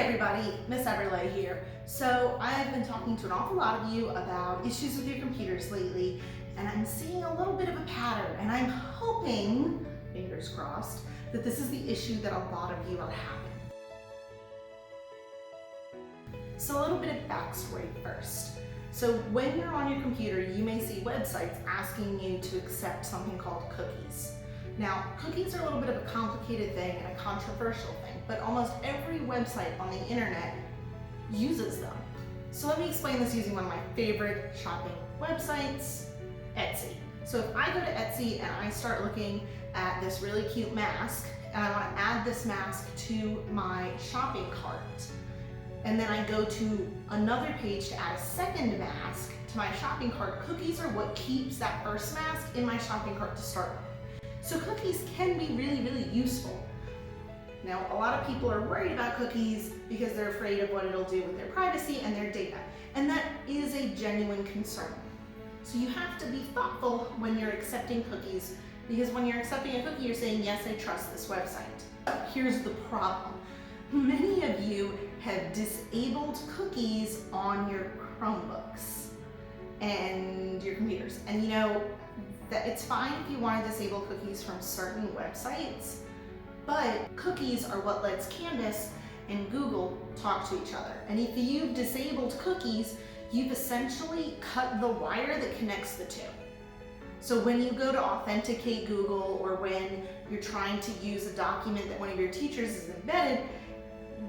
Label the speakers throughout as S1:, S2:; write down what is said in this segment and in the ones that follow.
S1: everybody, Miss Everlay here. So I've been talking to an awful lot of you about issues with your computers lately, and I'm seeing a little bit of a pattern, and I'm hoping, fingers crossed, that this is the issue that a lot of you are having. So a little bit of backstory first. So when you're on your computer, you may see websites asking you to accept something called cookies. Now, cookies are a little bit of a complicated thing and a controversial thing, but almost every website on the internet uses them. So let me explain this using one of my favorite shopping websites, Etsy. So if I go to Etsy and I start looking at this really cute mask, and I want to add this mask to my shopping cart, and then I go to another page to add a second mask to my shopping cart, cookies are what keeps that first mask in my shopping cart to start with. So cookies can be really, really useful. Now, a lot of people are worried about cookies because they're afraid of what it'll do with their privacy and their data. And that is a genuine concern. So you have to be thoughtful when you're accepting cookies, because when you're accepting a cookie, you're saying, yes, I trust this website. Here's the problem. Many of you have disabled cookies on your Chromebooks and your computers. And you know, that it's fine if you want to disable cookies from certain websites, but cookies are what lets Canvas and Google talk to each other. And if you've disabled cookies, you've essentially cut the wire that connects the two. So when you go to authenticate Google, or when you're trying to use a document that one of your teachers is embedded,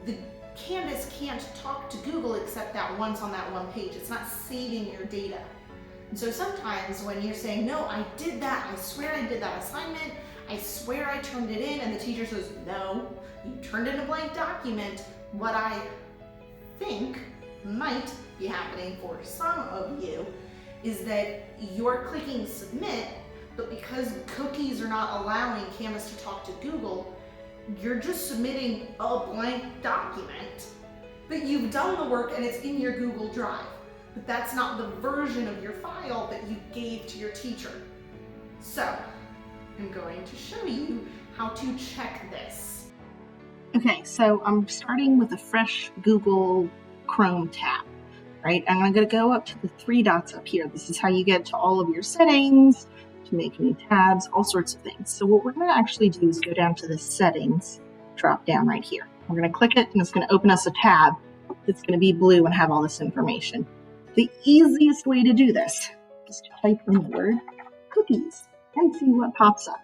S1: the Canvas can't talk to Google except that once on that one page. It's not saving your data. And so sometimes when you're saying, no, I did that, I swear I did that assignment, I swear I turned it in, and the teacher says, no, you turned in a blank document, what I think might be happening for some of you is that you're clicking submit, but because cookies are not allowing Canvas to talk to Google, you're just submitting a blank document, but you've done the work and it's in your Google Drive. But that's not the version of your file that you gave to your teacher. So I'm going to show you how to check this. Okay, so I'm starting with a fresh Google Chrome tab, right? And I'm going to go up to the three dots up here. This is how you get to all of your settings, to make new tabs, all sorts of things. So what we're going to actually do is go down to the settings drop down right here. We're going to click it and it's going to open us a tab that's going to be blue and have all this information. The easiest way to do this is to type in the word cookies and see what pops up.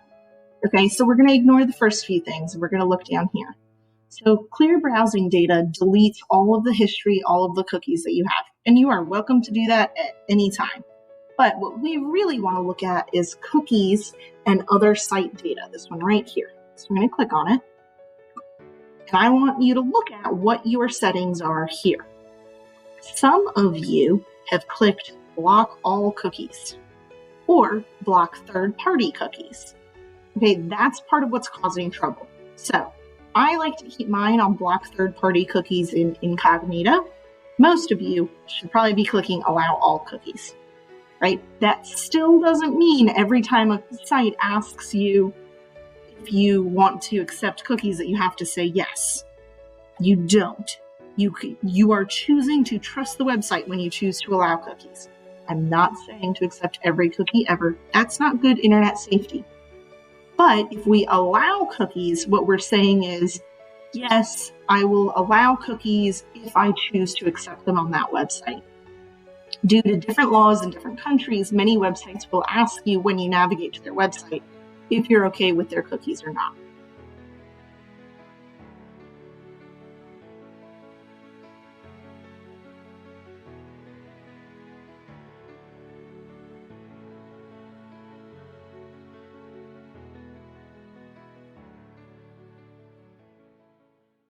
S1: Okay, so we're going to ignore the first few things and we're going to look down here. So clear browsing data deletes all of the history, all of the cookies that you have. And you are welcome to do that at any time. But what we really want to look at is cookies and other site data, this one right here. So I'm going to click on it. And I want you to look at what your settings are here. Some of you have clicked block all cookies or block third-party cookies. Okay, that's part of what's causing trouble. So I like to keep mine on block third-party cookies in incognito. Most of you should probably be clicking allow all cookies, right? That still doesn't mean every time a site asks you if you want to accept cookies that you have to say yes. You don't. You are choosing to trust the website when you choose to allow cookies. I'm not saying to accept every cookie ever. That's not good internet safety. But if we allow cookies, what we're saying is, yes, I will allow cookies if I choose to accept them on that website. Due to different laws in different countries, many websites will ask you when you navigate to their website if you're okay with their cookies or not.